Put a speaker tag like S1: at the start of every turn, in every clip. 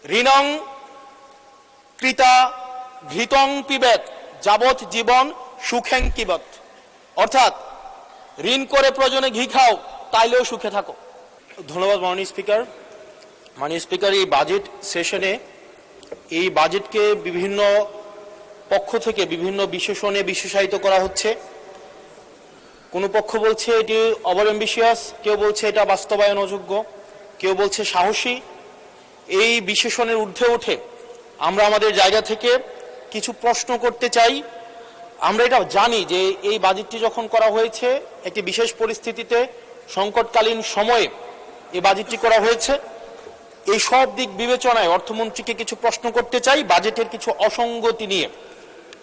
S1: ঋণং কৃতা ঘৃতং পিবেত যাবৎ জীবন সুখেং কিবত, অর্থাৎ ঋণ করে প্রয়োজনে ঘি খাও, তাইলেও সুখে থাকো। ধন্যবাদ মাননীয় স্পিকার। মাননীয় স্পিকার, এই বাজেট সেশনে এই বাজেটকে বিভিন্ন পক্ষ থেকে বিভিন্ন বিশেষণে বিশেষায়িত করা হচ্ছে। কোনো পক্ষ বলছে এটি ওভার অ্যাম্বিশিয়াস, কেউ বলছে এটা বাস্তবায়ন অযোগ্য, কেউ বলছে সাহসী। এই বিশেষণের ঊর্ধ্বে উঠে আমরা আমাদের জায়গা থেকে কিছু প্রশ্ন করতে চাই। আমরা এটা জানি যে এই বাজেটটি যখন করা হয়েছে একটি বিশেষ পরিস্থিতিতে, সংকটকালীন সময়ে এই বাজেটটি করা হয়েছে। এই সব দিক বিবেচনায় অর্থমন্ত্রীকে কিছু প্রশ্ন করতে চাই বাজেটের কিছু অসঙ্গতি নিয়ে,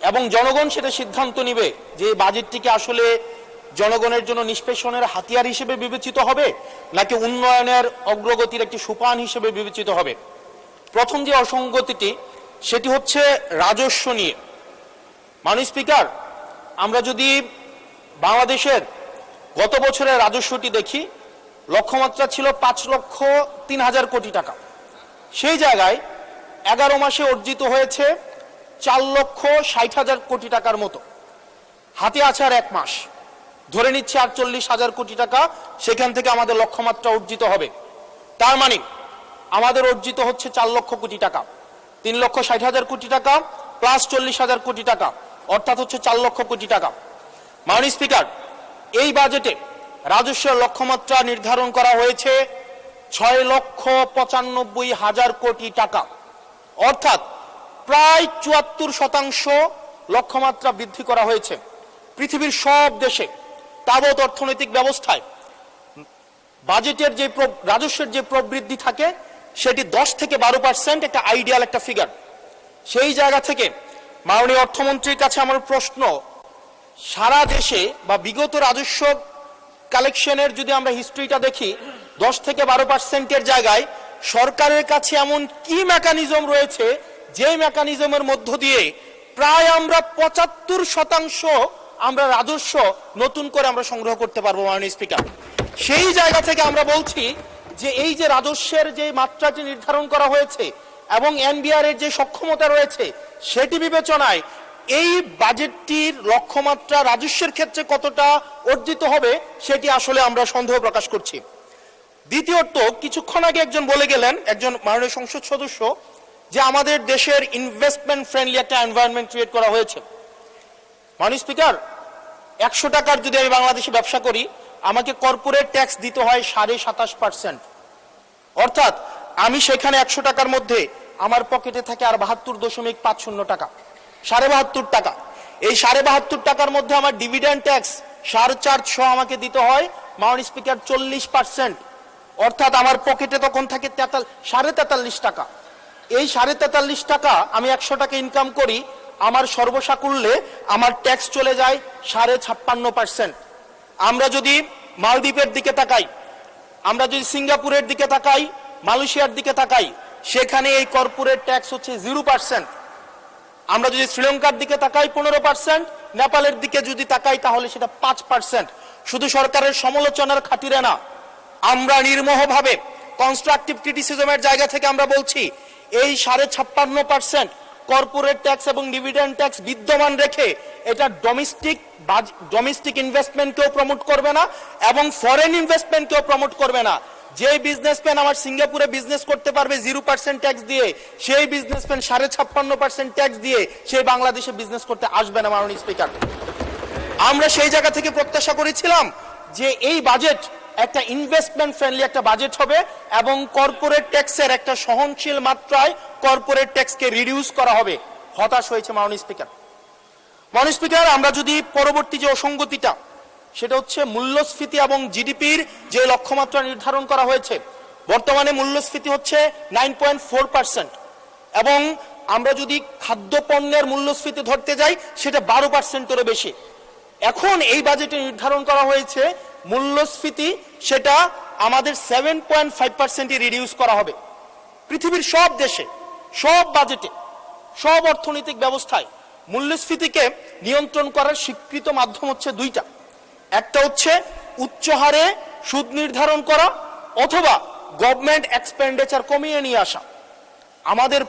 S1: এবং জনগণ সেটা সিদ্ধান্ত নিবে যে এই বাজেটটিকে আসলে জনগণের জন্য নিষ্পেষণের হাতিয়ার হিসেবে বিবেচিত হবে নাকি উন্নয়নের অগ্রগতির একটি সোপান হিসেবে বিবেচিত হবে। প্রথম যে অসঙ্গতিটি সেটি হচ্ছে রাজস্ব নিয়ে। মাননীয় স্পিকার, আমরা যদি বাংলাদেশের গত বছরের রাজস্বটি দেখি, লক্ষ্যমাত্রা ছিল 5,03,000 কোটি টাকা। সেই জায়গায় 11 মাসে অর্জিত হয়েছে 4,60,000 কোটি টাকার মতো। হাতে আছে আর 1 মাস, ধরে নিচ্ছে 48,000 কোটি টাকা সেখান থেকে আমাদের লক্ষ্যমাত্রা অর্জিত হবে। তার মানে আমাদের অর্জিত হচ্ছে 4 লক্ষ কোটি টাকা, 3,60,000 কোটি টাকা প্লাস 40,000 কোটি টাকা, অর্থাৎ হচ্ছে 4 লক্ষ কোটি টাকা। মাননীয় স্পিকার, এই বাজেটে রাজস্বের লক্ষ্যমাত্রা নির্ধারণ করা হয়েছে 6,95,000 কোটি টাকা, অর্থাৎ প্রায় 74% লক্ষ্যমাত্রা বৃদ্ধি করা হয়েছে। পৃথিবীর সব দেশে তাবৎ অর্থনৈতিক ব্যবস্থায় বাজেটের যে রাজস্বের যে প্রবৃদ্ধি থাকে সেটি 10 থেকে 12% একটা আইডিয়াল একটা ফিগার। সেই জায়গা থেকে মাননীয় অর্থমন্ত্রীর কাছে আমার প্রশ্ন, সারা দেশে বা বিগত রাজস্ব কালেকশনের যদি আমরা হিস্ট্রিটা দেখি, 10 থেকে 12%-এর জায়গায় সরকারের কাছে এমন কি মেকানিজম রয়েছে যে মেকানিজমের মধ্য দিয়ে প্রায় আমরা 75% আমরা রাজস্ব নতুন করে আমরা সংগ্রহ করতে পারবো। মাননীয় স্পিকার, সেই জায়গা থেকে আমরা বলছি যে এই যে রাজস্বের যে মাত্রাটি নির্ধারণ করা হয়েছে এবং এনবিআর এর যে সক্ষমতা রয়েছে সেটি বিবেচনায় এই বাজেটটির লক্ষ্যমাত্রা রাজস্বের ক্ষেত্রে কতটা অর্জিত হবে সেটি আসলে আমরা সন্দেহ প্রকাশ করছি। দ্বিতীয়ত, কিছুক্ষণ আগে একজন বলে গেলেন, একজন মাননীয় সংসদ সদস্য, যে আমাদের দেশের ইনভেস্টমেন্ট ফ্রেন্ডলি একটা এনভায়রনমেন্ট ক্রিয়েট করা হয়েছে। মাননীয় স্পিকার, 100 টাকার যদি আমি বাংলাদেশে ব্যবসা করি, আমাকে কর্পোরেট ট্যাক্স দিতে হয় 27.5%, অর্থাৎ আমি সেখানে 100 টাকার মধ্যে আমার পকেটে থাকে আর 72.50 টাকা, 72.5 টাকা। এই 72.5 টাকার মধ্যে আমার ডিভিডেন্ড ট্যাক্স 4.5 আমাকে দিতে হয় মাননীয় স্পিকার 40%, অর্থাৎ আমার পকেটে তখন থাকে 43.5 টাকা। এই 43.5 টাকা আমি 100 টাকা ইনকাম করি, আমার সর্বসাকুল্যে আমার ট্যাক্স চলে যায় 56.5%। আমরা যদি মালদ্বীপের দিকে তাকাই, আমরা যদি সিঙ্গাপুরের দিকে তাকাই, মালয়েশিয়ার দিকে তাকাই, সেখানে এই কর্পোরেট ট্যাক্স হচ্ছে 0%। আমরা যদি শ্রীলঙ্কার দিকে তাকাই 15%, নেপালের দিকে যদি তাকাই তাহলে সেটা 5%। শুধু সরকারের সমালোচনার খাতিরে না, আমরা নির্মোহভাবে কনস্ট্রাকটিভ ক্রিটিসিজমের জায়গা থেকে আমরা বলছি এই 56.5% কর্পোরেট ট্যাক্স এবং ডিভিডেন্ড ট্যাক্স বিদ্যমান রেখে এটা ডোমেস্টিক ইনভেস্টমেন্টকেও প্রমোট করবে না এবং ফরেন ইনভেস্টমেন্টকেও প্রমোট করবে না। যে বিজনেসম্যান আমার সিঙ্গাপুরে বিজনেস করতে পারবে 0% ট্যাক্স দিয়ে, সেই বিজনেসম্যান 56.5% ট্যাক্স দিয়ে সেই বাংলাদেশে বিজনেস করতে আসবে না। মাননীয় স্পিকার, আমরা সেই জায়গা থেকে প্রত্যাশা করেছিলাম যে এই বাজেট একটা ইনভেস্টমেন্ট ফ্রেন্ডলি একটা বাজেট হবে এবং কর্পোরেট ট্যাক্সের একটা সহনশীল মাত্রায় কর্পোরেট ট্যাক্সকে রিডিউস করা হবে। হতাশ হয়েছে মাননীয় স্পিকার। মাননীয় স্পিকার, আমরা যদি পরবর্তী যে অসঙ্গতিটা সেটা হচ্ছে মূল্যস্ফীতি এবং জিডিপির যে লক্ষ্যমাত্রা নির্ধারণ করা হয়েছে, বর্তমানে মূল্যস্ফীতি হচ্ছে 9.4% এবং আমরা যদি খাদ্যপণ্যের মূল্যস্ফীতি ধরতে যাই সেটা 12%-এরও বেশি। এখন এই বাজেটে নির্ধারণ করা হয়েছে মূল্যস্ফীতি সেটা আমাদের 7.5%-এ রিডিউস করা হবে। পৃথিবীর সব দেশে, সব বাজেটে, সব অর্থনৈতিক ব্যবস্থায় মূল্যস্ফীতিকে নিয়ন্ত্রণ করার স্বীকৃত মাধ্যম হচ্ছে দুইটা। একটা হচ্ছে উচ্চ হারে সুদ নির্ধারণ করা অথবা গভর্নমেন্ট এক্সপেন্ডিচার কমিয়ে নিয়ে আসা। আমাদের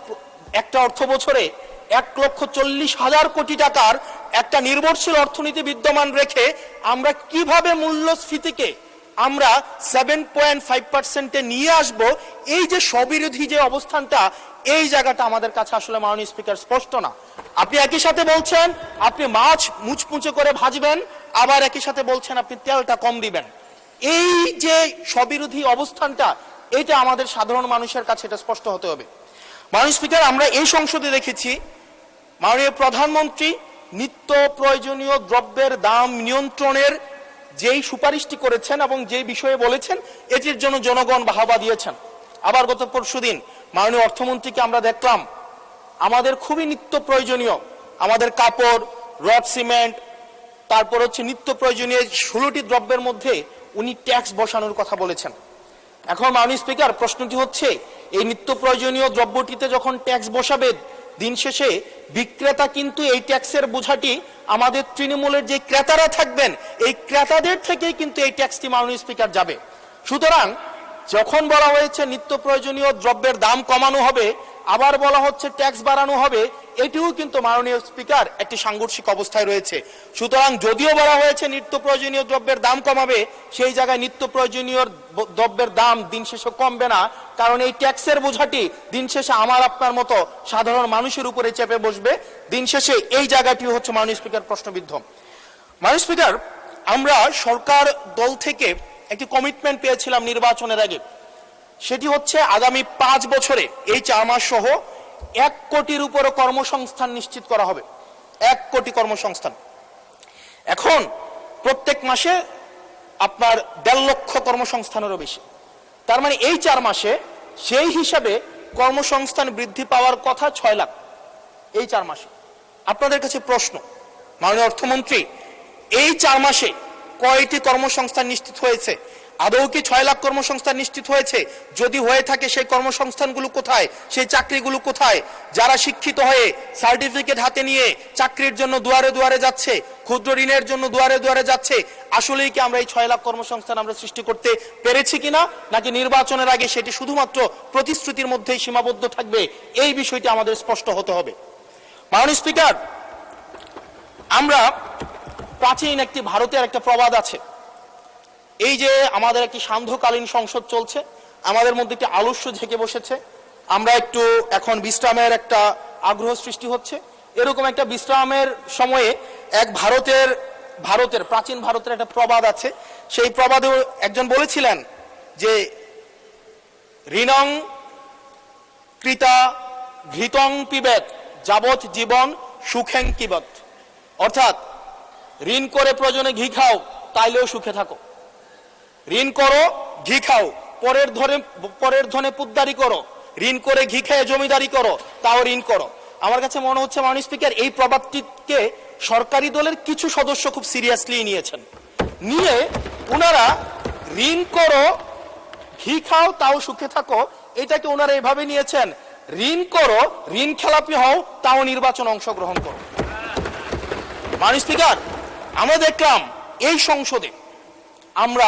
S1: একটা অর্থ বছরে 1,40,000 কোটি টাকার একটা নির্ভরশীল অর্থনীতি বিদ্যমান রেখে আমরা কিভাবে মূল্যস্ফীতিকে আমরা 7.5%-এ নিয়ে আসব, এই যে স্ববিরোধী যে অবস্থানটা, এই জায়গাটা আমাদের কাছে আসলে মাননীয় স্পিকার স্পষ্ট না। আপনি একই সাথে বলছেন আপনি মাছ মুচমুচে করে ভাজবেন, আবার একই সাথে বলছেন আপনি তেলটা কম দিবেন। এই যে স্ববিরোধী অবস্থানটা, এটা আমাদের সাধারণ মানুষের কাছে এটা স্পষ্ট হতে হবে। মাননীয় স্পিকার, আমরা এই সংসদে দেখেছি মাননীয় প্রধানমন্ত্রী নিত্য প্রয়োজনীয় দ্রব্যের দাম নিয়ন্ত্রণের যেই সুপারিশটি করেছেন এবং যেই বিষয়ে বলেছেন, এটির জন্য জনগণ বাহবা দিয়েছেন। আবার গত পরশুদিন মাননীয় অর্থমন্ত্রীকে আমরা দেখলাম আমাদের খুবই নিত্য প্রয়োজনীয় আমাদের কাপড়, রড, সিমেন্ট, তারপর হচ্ছে নিত্য প্রয়োজনীয় 16টি দ্রব্যের মধ্যে উনি ট্যাক্স বসানোর কথা বলেছেন। এখন মাননীয় স্পিকার, প্রশ্নটি হচ্ছে এই নিত্য প্রয়োজনীয় দ্রব্যটিতে যখন ট্যাক্স বসাবে, দিন শেষে বিক্রেতা কিন্তু এই ট্যাক্সের বোঝাটি আমাদের তৃণমূলের যে ক্রেতারা থাকবেন, এই ক্রেতাদের থেকেই কিন্তু এই ট্যাক্সটি মাননীয় স্পিকার যাবে। সুতরাং যখন বলা হয়েছে নিত্য প্রয়োজনীয় দ্রব্যের দাম কমানো হবে, আবার বলা হচ্ছে ট্যাক্স বাড়ানো হবে, এটিও কিন্তু মাননীয় স্পিকার একটি সাংঘর্ষিক অবস্থায় রয়েছে। সুতরাং যদিও বলা হয়েছে নিত্য প্রয়োজনীয় দ্রব্যের দাম কমাবে, সেই জায়গায় নিত্য প্রয়োজনীয় দ্রব্যের দাম দিন শেষে কমবে না, কারণ এই ট্যাক্সের বোঝাটি দিন শেষে আমার আপনার মতো সাধারণ মানুষের উপরে চেপে বসবে। দিন শেষে এই জায়গাটি হচ্ছে মাননীয় স্পিকার প্রশ্নবিদ্ধ। মাননীয় স্পিকার, আমরা সরকার দল থেকে একটি কমিটমেন্ট পেয়েছিলাম নির্বাচনের আগে, সেটি হচ্ছে আগামী 5 বছরে এই 4 মাস সহ 1 কোটির উপরে কর্মসংস্থান নিশ্চিত করা হবে। 1 কোটি কর্মসংস্থান। এখন প্রত্যেক মাসে আপনার 1.5 লক্ষ কর্মসংস্থানেরও বেশি। তার মানে এই 4 মাসে সেই হিসাবে কর্মসংস্থান বৃদ্ধি পাওয়ার কথা 6 লাখ এই 4 মাসে। আপনাদের কাছে প্রশ্ন, মাননীয় অর্থমন্ত্রী, এই 4 মাসে কয়টি কর্মসংস্থান নিশ্চিত হয়েছে? আদৌ কি 6 লাখ কর্মসংস্থান নিশ্চিত হয়েছে? যদি হয়ে থাকে সেই কর্মসংস্থানগুলো কোথায়? সেই চাকরিগুলো কোথায়? যারা শিক্ষিত হয়ে সার্টিফিকেট হাতে নিয়ে চাকরির জন্য দুয়ারে দুয়ারে যাচ্ছে, ক্ষুদ্র ঋণের জন্য দুয়ারে দুয়ারে যাচ্ছে, আসলেই কি আমরা এই 6 লাখ কর্মসংস্থান আমরা সৃষ্টি করতে পেরেছি কিনা, নাকি নির্বাচনের আগে সেটি শুধুমাত্র প্রতিশ্রুতির মধ্যেই সীমাবদ্ধ থাকবে? এই বিষয়টি আমাদের স্পষ্ট হতে হবে। মাননীয় স্পিকার, আমরা প্রাচীন একটি ভারতের একটা প্রবাদ আছে, এই যে আমাদের একটি সান্ধ্যকালীন সংসদ চলছে, আমাদের মধ্যে একটি আলস্য ঝেঁকে বসেছে, আমরা একটু এখন বিশ্রামের একটা আগ্রহ সৃষ্টি হচ্ছে। এরকম একটা বিশ্রামের সময়ে এক ভারতের প্রাচীন ভারতের একটা প্রবাদ আছে। সেই প্রবাদে একজন বলেছিলেন যে ঋণং কৃতা ঘৃতং পিবেত যাবৎ জীবন সুখেং কিবত। অর্থাৎ ঋণ করে প্রয়োজনে ঘি খাও, তাইলেও সুখে থাকো। ঋণ করো, ঘি খাও, পরের ধনে পুদ্দারি করো, ঋণ করে ঘি খেয়ে জমিদারি করো, তাও ঋণ করো। আমার কাছে মনে হচ্ছে মাননীয় স্পিকার, এই প্রবাদটিকে সরকারি দলের কিছু সদস্য খুব সিরিয়াসলি নিয়েছেন। নিয়ে ওনারা ঋণ করো, ঘি খাও, তাও সুখে থাকো, এটাকে ওনারা এভাবে নিয়েছেন, ঋণ করো, ঋণ খেলাপি হও, তাও নির্বাচন অংশগ্রহণ করো। মাননীয় স্পিকার, আমরা দেখলাম এই সংসদে আমরা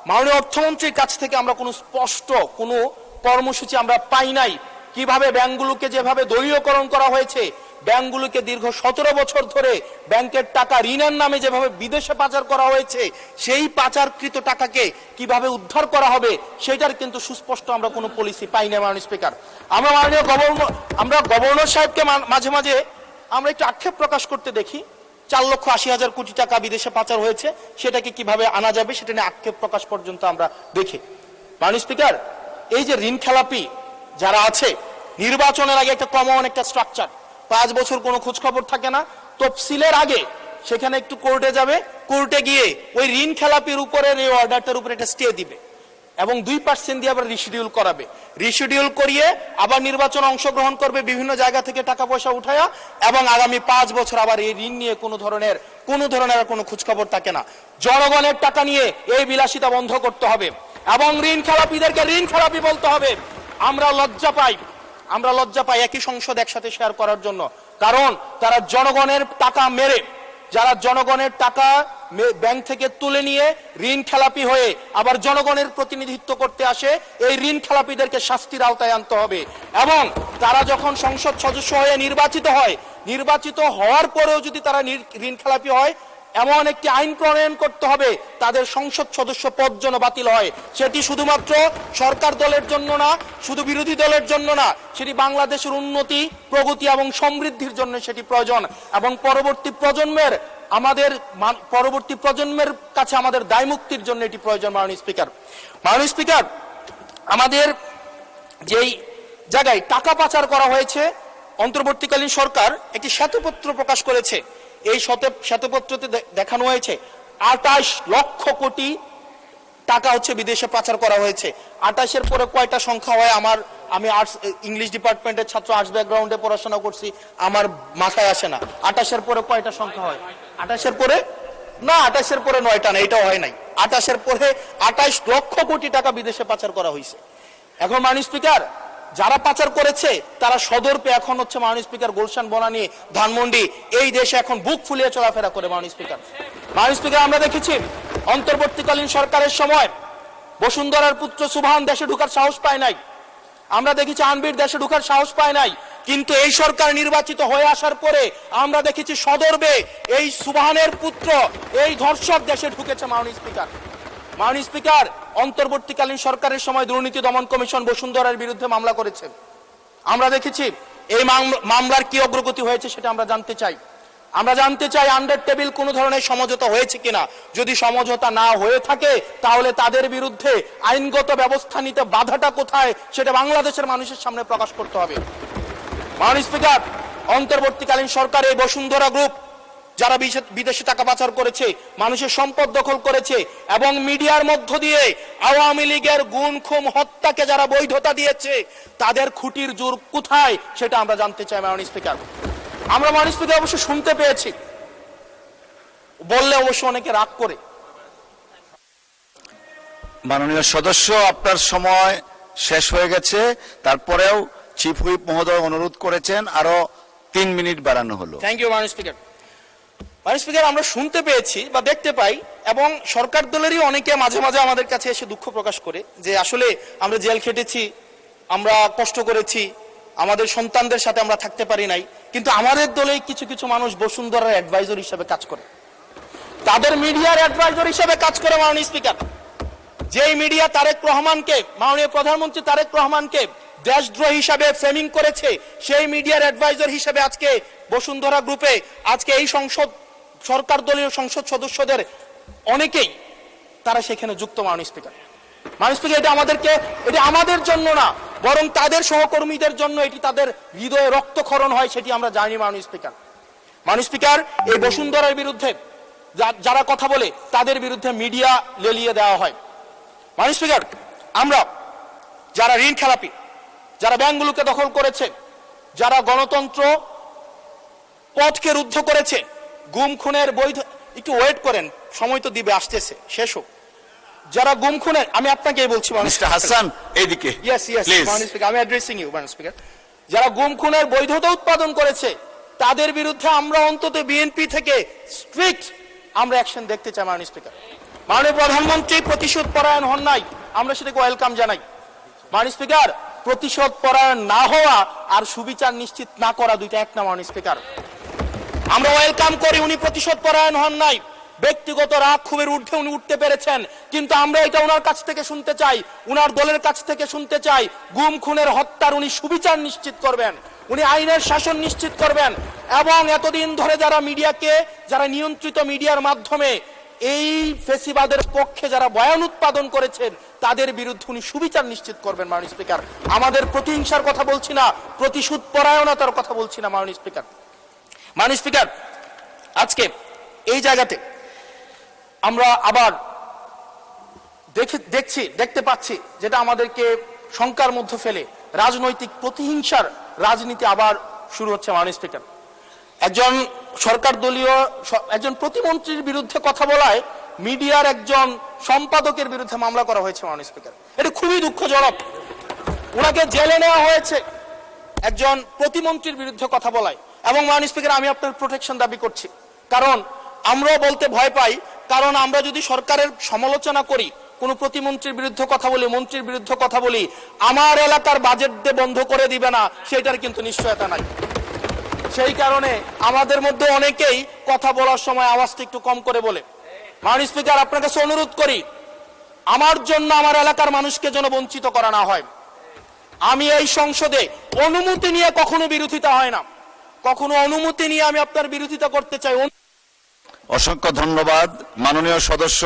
S1: মাননীয় অর্থমন্ত্রীর কাছ থেকে আমরা কোনো স্পষ্ট কোনো কর্মসূচি আমরা পাই নাই। কিভাবে ব্যাংকগুলোকে যেভাবে দলীয়করণ করা হয়েছে, ব্যাংকগুলোকে দীর্ঘ 17 বছর ধরে ব্যাংকের টাকা ঋণের নামে যেভাবে বিদেশে পাচার করা হয়েছে, সেই পাচারকৃত টাকাকে কিভাবে উদ্ধার করা হবে, সেটার কিন্তু সুস্পষ্ট আমরা কোনো পলিসি পাই না। মাননীয় স্পিকার, আমরা গভর্নর সাহেবকে মাঝে মাঝে আমরা একটু আক্ষেপ প্রকাশ করতে দেখি, 4,80,000 কোটি টাকা বিদেশে পাচার হয়েছে, সেটাকে কিভাবে আনা যাবে সেটা নিয়ে আক্ষেপ প্রকাশ পর্যন্ত আমরা দেখি। মাননীয় স্পিকার, এই যে ঋণ খেলাপি যারা আছে, নির্বাচনের আগে একটা কমন একটা স্ট্রাকচার, 5 বছর কোনো খোঁজ খবর থাকে না, তফসিলের আগে সেখানে একটু কোর্টে যাবে, কোর্টে গিয়ে ওই ঋণ খেলাপির উপরে এই অর্ডারটার উপরে একটা স্টে দিবে এবং 2% দিয়ে আবার রিশিডিউল করাবে। রিশিডিউল করিয়ে আবার নির্বাচন অংশগ্রহণ করবে, বিভিন্ন জায়গা থেকে টাকা পয়সা উঠায়া, এবং আগামী 5 বছর আবার এই ঋণ নিয়ে কোনো ধরনের কোনো খোঁজখবর থাকে না। জনগণের টাকা নিয়ে এই বিলাসিতা বন্ধ করতে হবে এবং ঋণ খেলাপিদেরকে ঋণ খেলাপি বলতে হবে। আমরা লজ্জা পাই একই সংসদ একসাথে শেয়ার করার জন্য, কারণ তারা জনগণের টাকা মেরে যারা জনগণের টাকা ব্যাংক থেকে তুলে নিয়ে ঋণ খেলাপি হয়ে আবার জনগণের প্রতিনিধিত্ব করতে আসে, এই ঋণ খেলাপিদেরকে শাস্তির আওতায় আনতে হবে। এবং তারা যখন সংসদ সদস্য হয়ে নির্বাচিত হয়, নির্বাচিত হওয়ার পরেও যদি তারা ঋণ খেলাপি হয়, এমন একটি আইন প্রণয়ন করতে হবে তাদের সংসদ সদস্য পদ যেন বাতিল হয়। সেটি শুধুমাত্র সরকার দলের জন্য না, শুধু বিরোধী দলের জন্য না, সেটি বাংলাদেশের উন্নতি, প্রগতি এবং সমৃদ্ধির জন্য সেটি প্রয়োজন। এবং পরবর্তী প্রজন্মের কাছে আমাদের দায় মুক্তির জন্য এটি প্রয়োজন। মাননীয় স্পিকার, আমাদের যেই জায়গায় টাকা পাচার করা হয়েছে, অন্তর্বর্তীকালীন সরকার একটি শ্বেতপত্র প্রকাশ করেছে। এই শ্বেতপত্রতে দেখানো হয়েছে 28 লক্ষ কোটি টাকা হচ্ছে বিদেশে পাচার করা হয়েছে। 28-এর পরে কয়টা সংখ্যা হয় আমি আর্টস ইংলিশ ডিপার্টমেন্টের ছাত্র, আর্টস ব্যাকগ্রাউন্ডে পড়াশোনা করছি, আমার মাথায় আসে না 28-এর পরে কয়টা সংখ্যা হয়। 28-এর পরে 9টা না, এটাও হয় নাই। 28-এর পরে 28 লক্ষ কোটি টাকা বিদেশে পাচার করা হয়েছে। এখন মাননীয় স্পিকার, যারা পাচার করেছে তারা সদর্পে এখন হচ্ছে মাননীয় স্পিকার গুলশান, বনানী, ধানমন্ডি এই দেশে এখন বুক ফুলিয়ে চলাফেরা করে। মাননীয় স্পিকার, আমরা দেখেছি অন্তর্বর্তীকালীন সরকারের সময় বসুন্ধরার পুত্র সুবহান দেশে ঢোকার সাহস পায় নাই, আমরা দেখেছি আনবির দেশে ঢোকার সাহস পায় নাই। কিন্তু এই সরকার নির্বাচিত হয়ে আসার পরে আমরা দেখেছি সদর্পে এই সুবহানের পুত্র, এই ধর্ষক দেশে ঢুকেছে। মাননীয় স্পিকার, অন্তর্বর্তীকালীন সরকারের সময় দুর্নীতি দমন কমিশন বসুন্ধরার বিরুদ্ধে মামলা করেছে। আমরা দেখেছি এই মামলার কি অগ্রগতি হয়েছে সেটা আমরা জানতে চাই। আন্ডার টেবিল কোন ধরনের সমঝোতা হয়েছে কিনা। যদি সমঝোতা না হয়ে থাকে তাহলে তাদের বিরুদ্ধে আইনগত ব্যবস্থা নিতে বাধাটা কোথায় সেটা বাংলাদেশের মানুষের সামনে প্রকাশ করতে হবে। মাননীয় স্পিকার, অন্তর্বর্তীকালীন সরকার এই বসুন্ধরা গ্রুপ যারা বিদেশে টাকা পাচার করেছে, মানুষের সম্পদ দখল করেছে এবং মিডিয়ার মধ্য দিয়ে আওয়ামী লীগের গুম খুন হত্যাকে যারা বৈধতা দিয়েছে, তাদের খুঁটির জোর কোথায় সেটা আমরা জানতে চাই। মাননীয় স্পিকার, আমরা মাননীয় স্পিকার অবশ্য শুনতে পেয়েছি, বললে অবশ্য অনেকে রাগ করে।
S2: মাননীয় সদস্য, আপনার সময় শেষ হয়ে গেছে, তারপরেও চিফ হুইপ মহোদয় অনুরোধ করেছেন আরো 3 মিনিট বাড়ানো হলো।
S1: থ্যাংক ইউ মাননীয় স্পিকার। মাননীয় স্পিকার, আমরা শুনতে পেয়েছি বা দেখতে পাই এবং সরকার দলেরই অনেকে মাঝে মাঝে আমাদের কাছে এসে দুঃখ প্রকাশ করে যে আসলে আমরা জেল খেটেছি, আমরা কষ্ট করেছি, আমাদের সন্তানদের সাথে আমরা থাকতে পারি নাই, কিন্তু আমাদের দলে কিছু কিছু মানুষ বসুন্ধরার অ্যাডভাইজর হিসেবে কাজ করে, তাদের মিডিয়ার অ্যাডভাইজর হিসেবে কাজ করে। মাননীয় স্পিকার, যেই মিডিয়া তারেক রহমানকে, মাননীয় প্রধানমন্ত্রী তারেক রহমানকে দেশদ্রোহী হিসাবে ফ্রেমিং করেছে, সেই মিডিয়ার অ্যাডভাইজর হিসেবে আজকে বসুন্ধরা গ্রুপে আজকে এই সরকার দলীয় সংসদ সদস্যদের অনেকেই তারা সেখানে যুক্ত। মাননীয় স্পিকার, এটা আমাদের জন্য না, বরং তাদের সহকর্মীদের জন্য এটি তাদের হৃদয়ে রক্তক্ষরণ হয়, সেটি আমরা জানি। মাননীয় স্পিকার, এই বসুন্ধরার বিরুদ্ধে যারা কথা বলে তাদের বিরুদ্ধে মিডিয়া লেলিয়ে দেওয়া হয়। মাননীয় স্পিকার, আমরা যারা ঋণ খেলাপি, যারা ব্যাংকগুলোকে দখল করেছে, যারা গণতন্ত্র পথকে রুদ্ধ করেছে, গুম খুনের বৈধ, একটু ওয়েট করেন, সময় তো দিবে, আসতেছে, শেষ হোক। যারা গুম খুনের, আমি আপনাকে বলছি মিস্টার
S2: হাসান, এইদিকে,
S1: আমি অ্যাড্রেসিং ইউ মাননীয় স্পিকার, যারা গুম খুনের বৈধতা উৎপাদন করেছে তাদের বিরুদ্ধে আমরা অন্তত বিএনপি থেকে স্ট্রিক্ট আমরা অ্যাকশন দেখতে চাই। মাননীয় স্পিকার, মাননীয় প্রধানমন্ত্রী প্রতিশোধ পরায়ণ হন নাই, আমরা সেটাকে ওয়েলকাম জানাই। মাননীয় স্পিকার, প্রতিশোধ পরায়ণ না হওয়া আর সুবিচার নিশ্চিত না করা দুইটা এক না। মাননীয় স্পিকার, আমরা ওয়েলকাম করি উনি প্রতিশোধ পরায়ণ হন নাই, ব্যক্তিগত রাগ ক্ষোভের ঊর্ধ্বে উনি উঠতে পেরেছেন, কিন্তু আমরা এটা ওনার কাছ থেকে শুনতে চাই, উনার দলের কাছ থেকে শুনতে চাই, গুম খুনের হত্যার উনি সুবিচার নিশ্চিত করবেন, উনি আইনের শাসন নিশ্চিত করবেন এবং এতদিন ধরে যারা নিয়ন্ত্রিত মিডিয়ার মাধ্যমে এই ফেসিবাদের পক্ষে যারা বয়ান উৎপাদন করেছেন তাদের বিরুদ্ধে উনি সুবিচার নিশ্চিত করবেন। মাননীয় স্পিকার, আমাদের প্রতিহিংসার কথা বলছি না, প্রতিশোধ পরায়ণতার কথা বলছি না। মাননীয় স্পিকার, আজকে এই জায়গাতে আমরা আবার দেখতে পাচ্ছি যেটা আমাদেরকে শঙ্কার মধ্যে ফেলে, রাজনৈতিক প্রতিহিংসার রাজনীতি আবার শুরু হচ্ছে। মাননীয় স্পিকার, একজন সরকার দলীয় একজন প্রতিমন্ত্রীর বিরুদ্ধে কথা বলায় মিডিয়ার একজন সম্পাদকের বিরুদ্ধে মামলা করা হয়েছে। মাননীয় স্পিকার, এটা খুবই দুঃখজনক। ওনাকে জেলে নেওয়া হয়েছে একজন প্রতিমন্ত্রীর বিরুদ্ধে কথা বলায়। এবং মাননীয় স্পিকার, আমি আপনার প্রোটেকশন দাবি করছি, কারণ আমরাও বলতে ভয় পাই, কারণ আমরা যদি সরকারের সমালোচনা করি, কোনো প্রতিমন্ত্রীর বিরুদ্ধে কথা বলি, মন্ত্রীর বিরুদ্ধে কথা বলি, আমার এলাকার বাজেট দিয়ে বন্ধ করে দিবে না সেটার কিন্তু নিশ্চয়তা নাই। সেই কারণে আমাদের মধ্যে অনেকেই কথা বলার সময় আওয়াজটা একটু কম করে বলে। মাননীয় স্পিকার, আপনার কাছে অনুরোধ করি, আমার জন্য আমার এলাকার মানুষকে যেন বঞ্চিত করা না হয়। আমি এই সংসদে অনুমতি নিয়ে কখনো বিরোধিতা হয় না, কখনো অনুমতি নিয়ে আমি আপনার বিরোধিতা করতে চাই।
S2: অসংখ্য ধন্যবাদ মাননীয় সদস্য।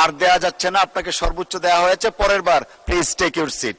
S2: আর দেয়া যাচ্ছে না, আপনাকে সর্বোচ্চ দেয়া হয়েছে। পরের বার প্লিজ টেক ইউর সিট।